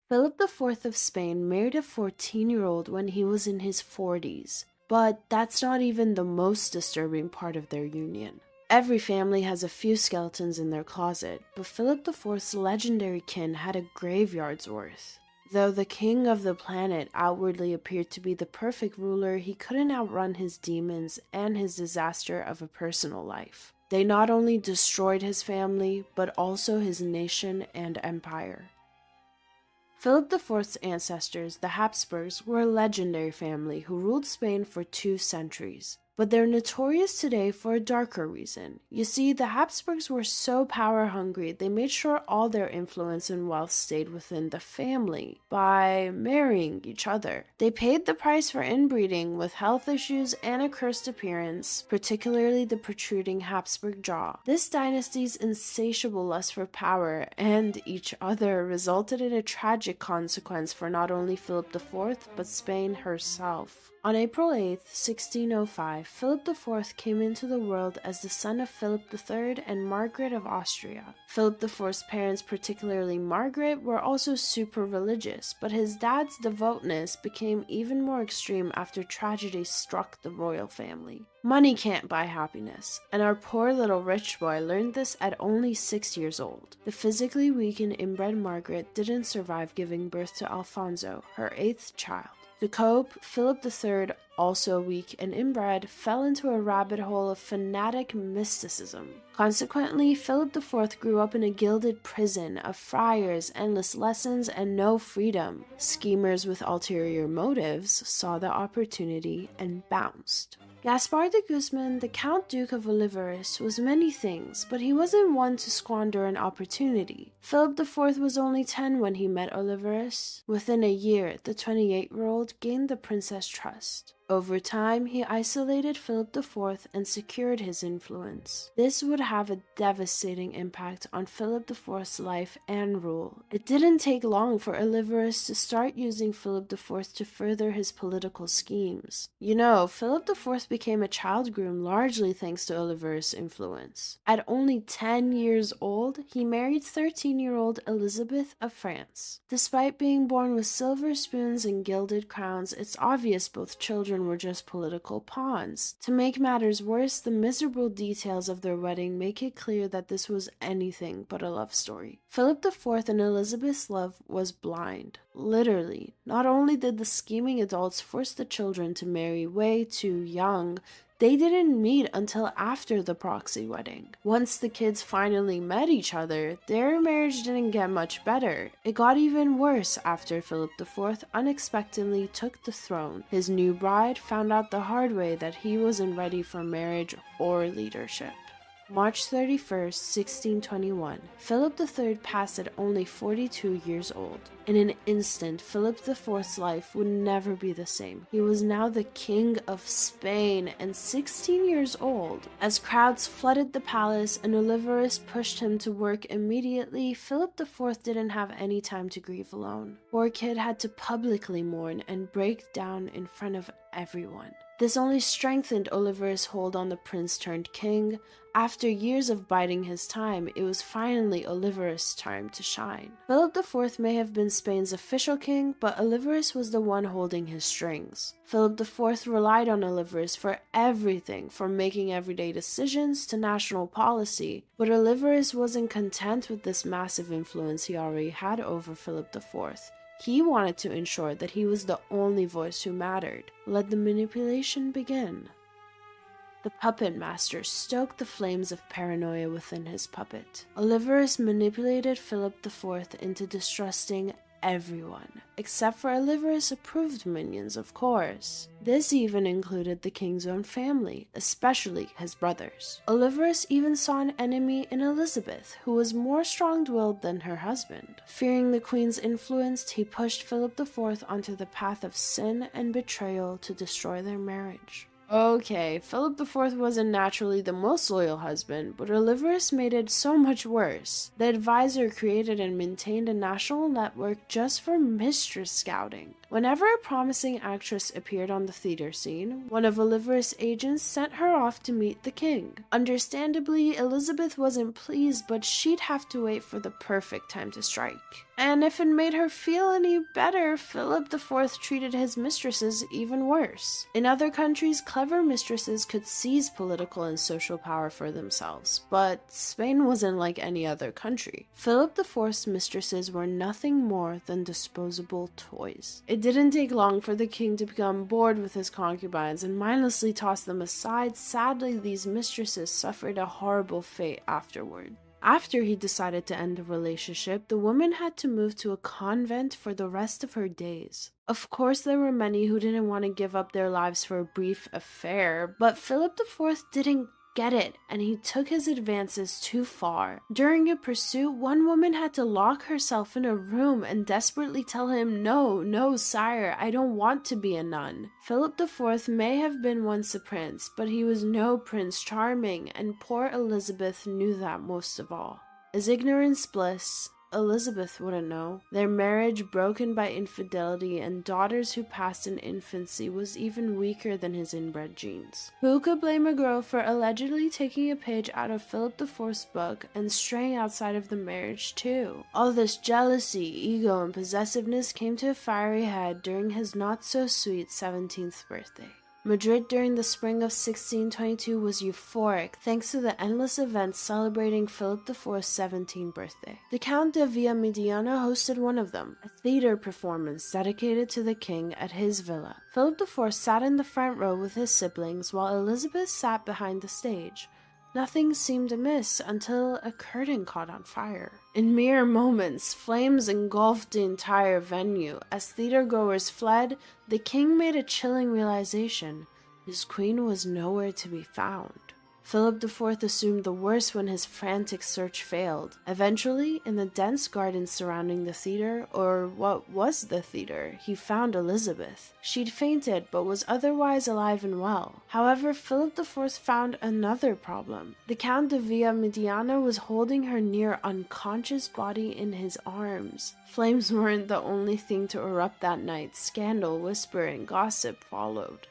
Philip IV of Spain married a 14-year-old when he was in his 40s, but that's not even the most disturbing part of their union. Every family has a few skeletons in their closet, but Philip IV's legendary kin had a graveyard's worth. Though the king of the planet outwardly appeared to be the perfect ruler, he couldn't outrun his demons and his disaster of a personal life. They not only destroyed his family, but also his nation and empire. Philip IV's ancestors, the Habsburgs, were a legendary family who ruled Spain for 2 centuries. But they're notorious today for a darker reason. You see, the Habsburgs were so power-hungry, they made sure all their influence and wealth stayed within the family by marrying each other. They paid the price for inbreeding with health issues and a cursed appearance, particularly the protruding Habsburg jaw. This dynasty's insatiable lust for power and each other resulted in a tragic consequence for not only Philip IV, but Spain herself. On April 8, 1605, Philip IV came into the world as the son of Philip III and Margaret of Austria. Philip IV's parents, particularly Margaret, were also super religious, but his dad's devoutness became even more extreme after tragedy struck the royal family. Money can't buy happiness, and our poor little rich boy learned this at only 6 years old. The physically weak and inbred Margaret didn't survive giving birth to Alfonso, her 8th child. To cope, Philip III, also weak and inbred, fell into a rabbit hole of fanatic mysticism. Consequently, Philip IV grew up in a gilded prison of friars, endless lessons, and no freedom. Schemers with ulterior motives saw the opportunity and bounced. Gaspar de Guzman, the Count Duke of Olivares, was many things, but he wasn't one to squander an opportunity. Philip IV was only 10 when he met Olivares. Within a year, the 28-year-old gained the princess' trust. Over time, he isolated Philip IV and secured his influence. This would have a devastating impact on Philip IV's life and rule. It didn't take long for Olivares to start using Philip IV to further his political schemes. You know, Philip IV became a child groom largely thanks to Olivares' influence. At only 10 years old, he married 13-year-old Elizabeth of France. Despite being born with silver spoons and gilded crowns, it's obvious both children were just political pawns. To make matters worse, the miserable details of their wedding make it clear that this was anything but a love story. Philip IV and Elizabeth's love was blind. Literally. Not only did the scheming adults force the children to marry way too young, they didn't meet until after the proxy wedding. Once the kids finally met each other, their marriage didn't get much better. It got even worse after Philip IV unexpectedly took the throne. His new bride found out the hard way that he wasn't ready for marriage or leadership. March 31, 1621, Philip III passed at only 42 years old. In an instant, Philip IV's life would never be the same. He was now the King of Spain and 16 years old. As crowds flooded the palace and Olivares pushed him to work immediately, Philip IV didn't have any time to grieve alone. Poor kid had to publicly mourn and break down in front of everyone. This only strengthened Olivares' hold on the prince-turned-king. After years of biding his time, it was finally Olivares' time to shine. Philip IV may have been Spain's official king, but Olivares was the one holding his strings. Philip IV relied on Olivares for everything, from making everyday decisions to national policy, but Olivares wasn't content with this massive influence he already had over Philip IV. He wanted to ensure that he was the only voice who mattered. Let the manipulation begin. The puppet master stoked the flames of paranoia within his puppet. Olivares manipulated Philip IV into distrusting everyone, except for Olivares' approved minions, of course. This even included the king's own family, especially his brothers. Olivares even saw an enemy in Elizabeth, who was more strong-willed than her husband. Fearing the queen's influence, he pushed Philip IV onto the path of sin and betrayal to destroy their marriage. Okay, Philip IV wasn't naturally the most loyal husband, but Olivares made it so much worse. The advisor created and maintained a national network just for mistress scouting. Whenever a promising actress appeared on the theater scene, one of Oliver's agents sent her off to meet the king. Understandably, Elizabeth wasn't pleased, but she'd have to wait for the perfect time to strike. And if it made her feel any better, Philip IV treated his mistresses even worse. In other countries, clever mistresses could seize political and social power for themselves, but Spain wasn't like any other country. Philip IV's mistresses were nothing more than disposable toys. It didn't take long for the king to become bored with his concubines and mindlessly toss them aside. Sadly, these mistresses suffered a horrible fate afterward. After he decided to end the relationship, the woman had to move to a convent for the rest of her days. Of course, there were many who didn't want to give up their lives for a brief affair, but Philip IV didn't get it, and he took his advances too far. During a pursuit, one woman had to lock herself in a room and desperately tell him, "No, sire, I don't want to be a nun." Philip IV may have been once a prince, but he was no Prince Charming, and poor Elizabeth knew that most of all. Is ignorance bliss? Elizabeth wouldn't know. Their marriage, broken by infidelity and daughters who passed in infancy, was even weaker than his inbred genes. Who could blame a girl for allegedly taking a page out of Philip IV's book and straying outside of the marriage too? All this jealousy, ego, and possessiveness came to a fiery head during his not-so-sweet 17th birthday. Madrid during the spring of 1622 was euphoric thanks to the endless events celebrating Philip IV's 17th birthday. The Count de Villamediana hosted one of them, a theater performance dedicated to the king at his villa. Philip IV sat in the front row with his siblings while Elizabeth sat behind the stage. Nothing seemed amiss until a curtain caught on fire. In mere moments, flames engulfed the entire venue. As theatergoers fled, the king made a chilling realization: his queen was nowhere to be found. Philip IV assumed the worst when his frantic search failed. Eventually, in the dense gardens surrounding the theater, or what was the theater, he found Elizabeth. She'd fainted, but was otherwise alive and well. However, Philip IV found another problem. The Count de Villamediana was holding her near unconscious body in his arms. Flames weren't the only thing to erupt that night. Scandal, whisper, and gossip followed.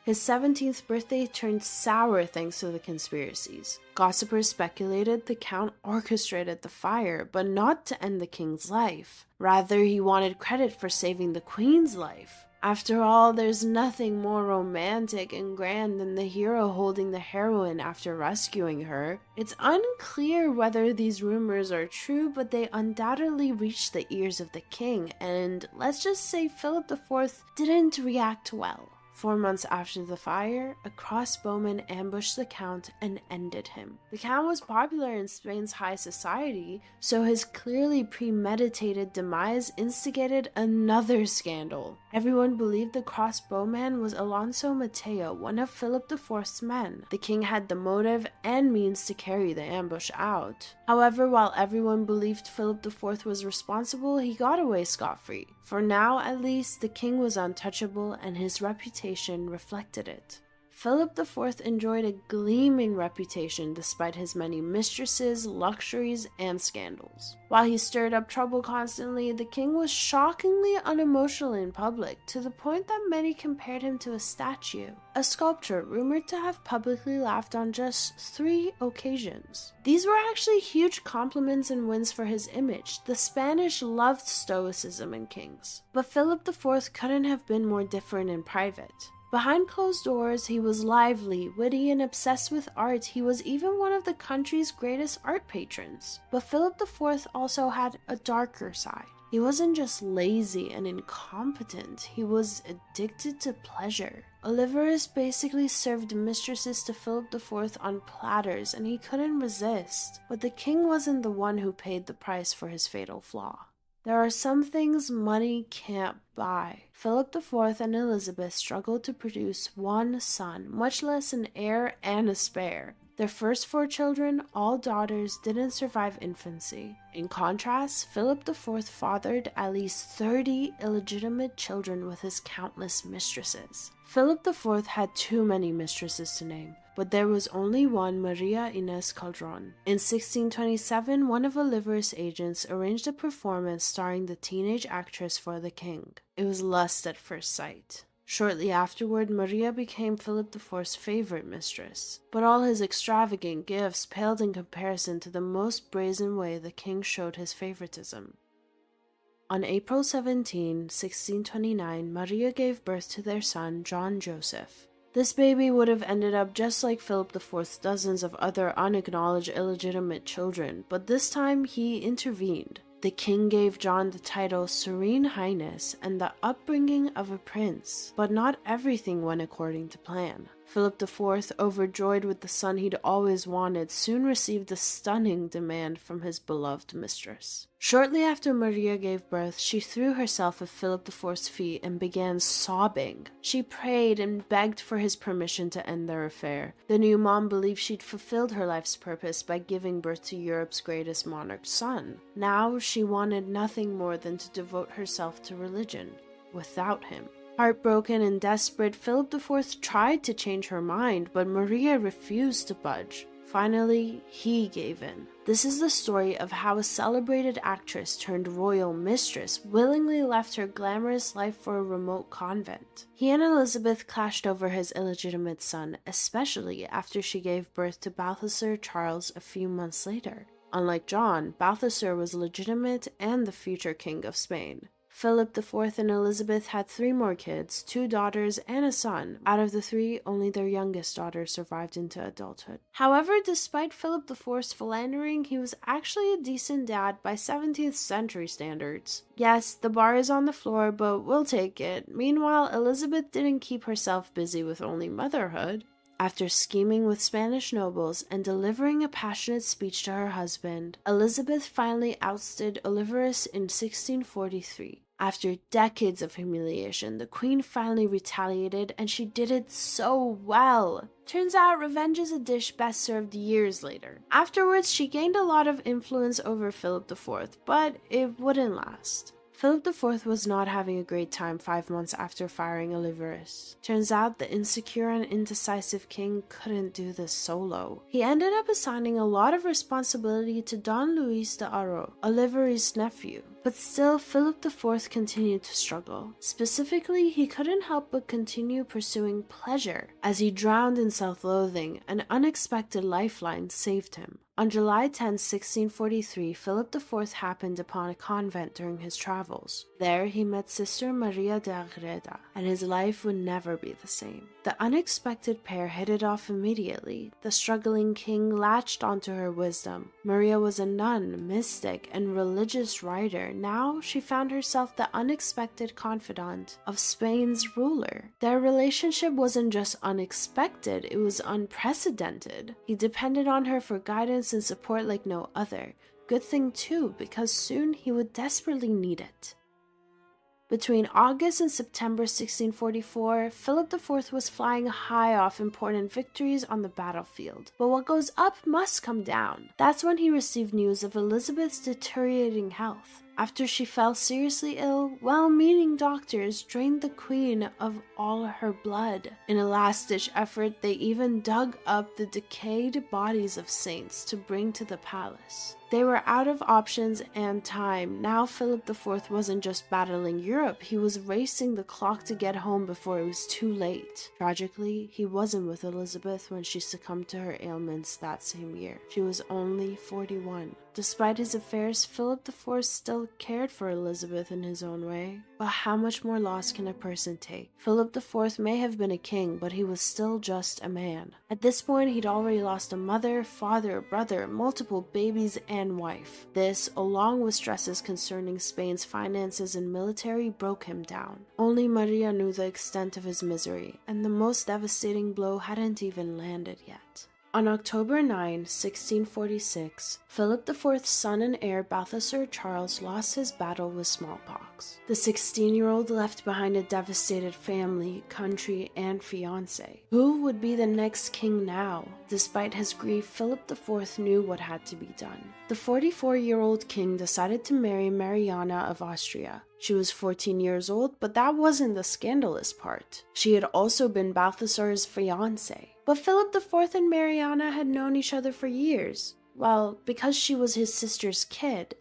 His 17th birthday turned sour thanks to the conspiracies. Gossipers speculated the Count orchestrated the fire, but not to end the king's life. Rather, he wanted credit for saving the queen's life. After all, there's nothing more romantic and grand than the hero holding the heroine after rescuing her. It's unclear whether these rumors are true, but they undoubtedly reached the ears of the king, and let's just say Philip IV didn't react well. 4 months after the fire, a crossbowman ambushed the Count and ended him. The Count was popular in Spain's high society, so his clearly premeditated demise instigated another scandal. Everyone believed the crossbowman was Alonso Mateo, one of Philip IV's men. The king had the motive and means to carry the ambush out. However, while everyone believed Philip IV was responsible, he got away scot-free. For now, at least, the king was untouchable and his reputation reflected it. Philip IV enjoyed a gleaming reputation despite his many mistresses, luxuries, and scandals. While he stirred up trouble constantly, the king was shockingly unemotional in public, to the point that many compared him to a statue. A sculptor rumored to have publicly laughed on just 3 occasions. These were actually huge compliments and wins for his image. The Spanish loved stoicism in kings. But Philip IV couldn't have been more different in private. Behind closed doors, he was lively, witty, and obsessed with art. He was even one of the country's greatest art patrons. But Philip IV also had a darker side. He wasn't just lazy and incompetent, he was addicted to pleasure. Oliverus basically served mistresses to Philip IV on platters, and he couldn't resist. But the king wasn't the one who paid the price for his fatal flaw. There are some things money can't buy. Philip IV and Elizabeth struggled to produce one son, much less an heir and a spare. Their first 4 children, all daughters, didn't survive infancy. In contrast, Philip IV fathered at least 30 illegitimate children with his countless mistresses. Philip IV had too many mistresses to name. but there was only one Maria Inés Calderón. In 1627, one of Olivar's agents arranged a performance starring the teenage actress for the king. It was lust at first sight. Shortly afterward, Maria became Philip IV's favorite mistress, but all his extravagant gifts paled in comparison to the most brazen way the king showed his favoritism. On April 17, 1629, Maria gave birth to their son, John Joseph. This baby would have ended up just like Philip IV's dozens of other unacknowledged illegitimate children, but this time he intervened. The king gave John the title Serene Highness and the upbringing of a prince, but not everything went according to plan. Philip IV, overjoyed with the son he'd always wanted, soon received a stunning demand from his beloved mistress. Shortly after Maria gave birth, she threw herself at Philip IV's feet and began sobbing. She prayed and begged for his permission to end their affair. The new mom believed she'd fulfilled her life's purpose by giving birth to Europe's greatest monarch's son. Now she wanted nothing more than to devote herself to religion, without him. Heartbroken and desperate, Philip IV tried to change her mind, but Maria refused to budge. Finally, he gave in. This is the story of how a celebrated actress turned royal mistress willingly left her glamorous life for a remote convent. He and Elizabeth clashed over his illegitimate son, especially after she gave birth to Balthasar Charles a few months later. Unlike John, Balthasar was legitimate and the future king of Spain. Philip IV and Elizabeth had 3 more kids, 2 daughters and a son. Out of the 3, only their youngest daughter survived into adulthood. However, despite Philip IV's philandering, he was actually a decent dad by 17th century standards. Yes, the bar is on the floor, but we'll take it. Meanwhile, Elizabeth didn't keep herself busy with only motherhood. After scheming with Spanish nobles and delivering a passionate speech to her husband, Elizabeth finally ousted Olivarez in 1643. After decades of humiliation, the queen finally retaliated, and she did it so well. Turns out revenge is a dish best served years later. Afterwards, she gained a lot of influence over Philip IV, but it wouldn't last. Philip IV was not having a great time 5 months after firing Olivarez. Turns out the insecure and indecisive king couldn't do this solo. He ended up assigning a lot of responsibility to Don Luis de Haro, Olivarez's nephew. But still, Philip IV continued to struggle. Specifically, he couldn't help but continue pursuing pleasure. As he drowned in self-loathing, an unexpected lifeline saved him. On July 10, 1643, Philip IV happened upon a convent during his travels. There, he met Sister Maria de Agreda, and his life would never be the same. The unexpected pair hit it off immediately. The struggling king latched onto her wisdom. Maria was a nun, mystic, and religious writer. Now she found herself the unexpected confidant of Spain's ruler. Their relationship wasn't just unexpected, it was unprecedented. He depended on her for guidance and support like no other. Good thing too, because soon he would desperately need it. Between August and September 1644, Philip IV was flying high off important victories on the battlefield. But what goes up must come down. That's when he received news of Elizabeth's deteriorating health. After she fell seriously ill, well-meaning doctors drained the queen of all her blood. In a last-ditch effort, they even dug up the decayed bodies of saints to bring to the palace. They were out of options and time. Now Philip IV wasn't just battling Europe, he was racing the clock to get home before it was too late. Tragically, he wasn't with Elizabeth when she succumbed to her ailments that same year. She was only 41. Despite his affairs, Philip IV still cared for Elizabeth in his own way. But how much more loss can a person take? Philip IV may have been a king, but he was still just a man. At this point, he'd already lost a mother, father, brother, multiple babies, and wife. This, along with stresses concerning Spain's finances and military, broke him down. Only Maria knew the extent of his misery, and the most devastating blow hadn't even landed yet. On October 9, 1646, Philip IV's son and heir Balthasar Charles lost his battle with smallpox. The 16-year-old left behind a devastated family, country, and fiancé. Who would be the next king now? Despite his grief, Philip IV knew what had to be done. The 44-year-old king decided to marry Mariana of Austria. She was 14 years old, but that wasn't the scandalous part. She had also been Balthasar's fiancé. But Philip IV and Mariana had known each other for years. Well, because she was his sister's kid.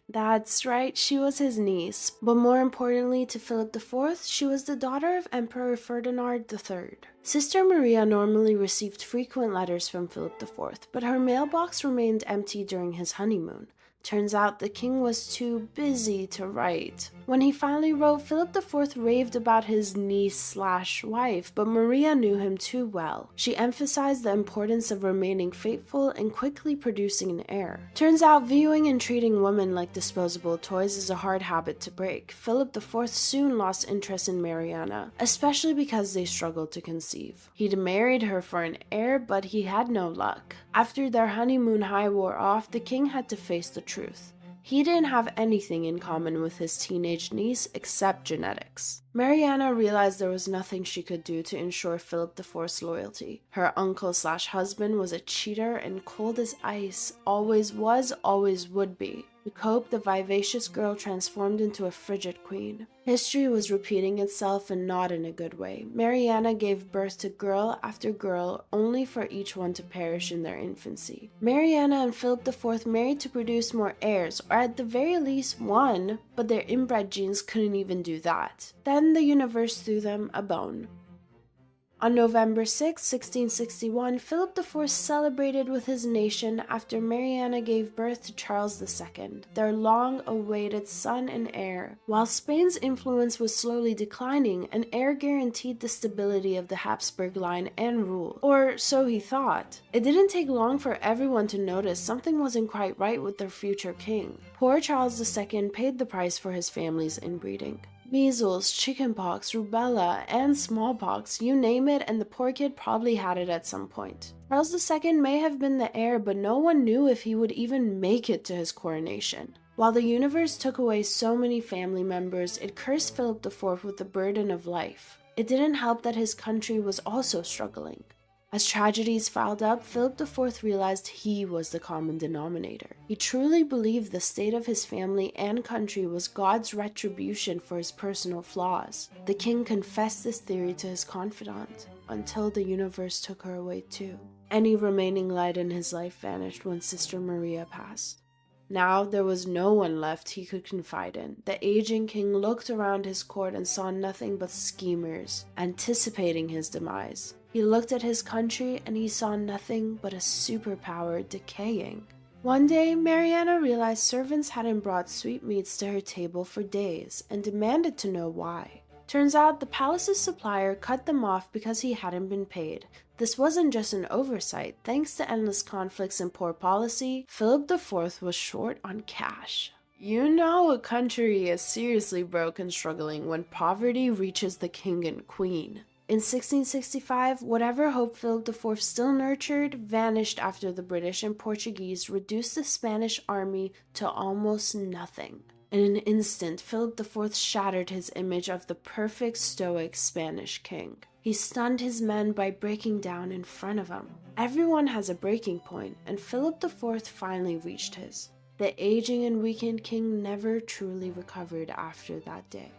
That's right, she was his niece. But more importantly to Philip IV, she was the daughter of Emperor Ferdinand III. Sister Maria normally received frequent letters from Philip IV, but her mailbox remained empty during his honeymoon. Turns out the king was too busy to write. When he finally wrote, Philip IV raved about his niece/wife, but Maria knew him too well. She emphasized the importance of remaining faithful and quickly producing an heir. Turns out viewing and treating women like disposable toys is a hard habit to break. Philip IV soon lost interest in Mariana, especially because they struggled to conceive. He'd married her for an heir, but he had no luck. After their honeymoon high wore off, the king had to face the truth. He didn't have anything in common with his teenage niece except genetics. Mariana realized there was nothing she could do to ensure Philip IV's loyalty. Her uncle/husband was a cheater and cold as ice, always was, always would be. To cope, the vivacious girl transformed into a frigid queen. History was repeating itself and not in a good way. Mariana gave birth to girl after girl, only for each one to perish in their infancy. Mariana and Philip IV married to produce more heirs, or at the very least one, but their inbred genes couldn't even do that. Then the universe threw them a bone. On November 6, 1661, Philip IV celebrated with his nation after Mariana gave birth to Charles II, their long-awaited son and heir. While Spain's influence was slowly declining, an heir guaranteed the stability of the Habsburg line and rule. Or so he thought. It didn't take long for everyone to notice something wasn't quite right with their future king. Poor Charles II paid the price for his family's inbreeding. Measles, chickenpox, rubella, and smallpox, you name it, and the poor kid probably had it at some point. Charles II may have been the heir, but no one knew if he would even make it to his coronation. While the universe took away so many family members, it cursed Philip IV with the burden of life. It didn't help that his country was also struggling. As tragedies piled up, Philip IV realized he was the common denominator. He truly believed the state of his family and country was God's retribution for his personal flaws. The king confessed this theory to his confidant, until the universe took her away too. Any remaining light in his life vanished when Sister Maria passed. Now there was no one left he could confide in. The aging king looked around his court and saw nothing but schemers, anticipating his demise. He looked at his country and he saw nothing but a superpower decaying. One day, Mariana realized servants hadn't brought sweetmeats to her table for days and demanded to know why. Turns out the palace's supplier cut them off because he hadn't been paid. This wasn't just an oversight. Thanks to endless conflicts and poor policy, Philip IV was short on cash. You know a country is seriously broke and struggling when poverty reaches the king and queen. In 1665, whatever hope Philip IV still nurtured vanished after the British and Portuguese reduced the Spanish army to almost nothing. In an instant, Philip IV shattered his image of the perfect stoic Spanish king. He stunned his men by breaking down in front of him. Everyone has a breaking point, and Philip IV finally reached his. The aging and weakened king never truly recovered after that day.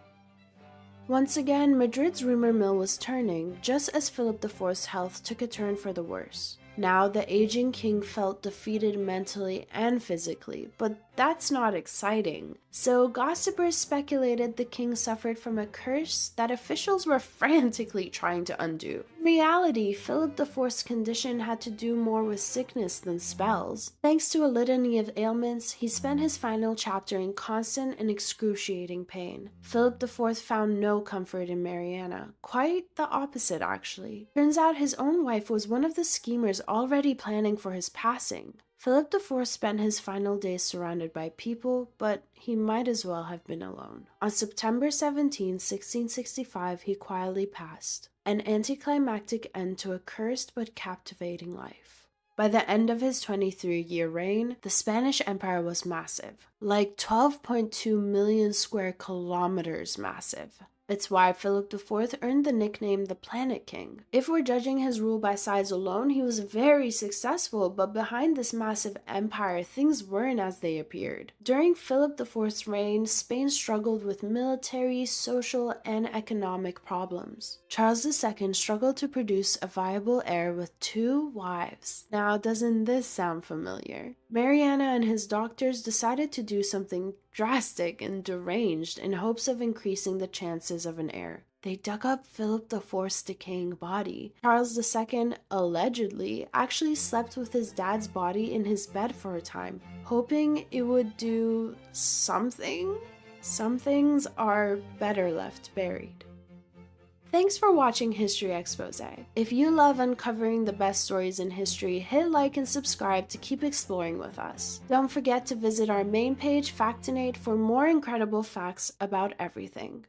Once again, Madrid's rumor mill was turning, just as Philip IV's health took a turn for the worse. Now the aging king felt defeated mentally and physically, but that's not exciting. So gossipers speculated the king suffered from a curse that officials were frantically trying to undo. In reality, Philip IV's condition had to do more with sickness than spells. Thanks to a litany of ailments, he spent his final chapter in constant and excruciating pain. Philip IV found no comfort in Mariana. Quite the opposite, actually. Turns out his own wife was one of the schemers already planning for his passing. Philip IV spent his final days surrounded by people, but he might as well have been alone. On September 17, 1665, he quietly passed, an anticlimactic end to a cursed but captivating life. By the end of his 23-year reign, the Spanish Empire was massive, like 12.2 million square kilometers massive. It's why Philip IV earned the nickname the Planet King. If we're judging his rule by size alone, he was very successful, but behind this massive empire, things weren't as they appeared. During Philip IV's reign, Spain struggled with military, social, and economic problems. Charles II struggled to produce a viable heir with 2 wives. Now, doesn't this sound familiar? Mariana and his doctors decided to do something drastic and deranged in hopes of increasing the chances of an heir. They dug up Philip IV's decaying body. Charles II allegedly actually slept with his dad's body in his bed for a time, hoping it would do something. Some things are better left buried. Thanks for watching History Expose. If you love uncovering the best stories in history, hit like and subscribe to keep exploring with us. Don't forget to visit our main page, Factinate, for more incredible facts about everything.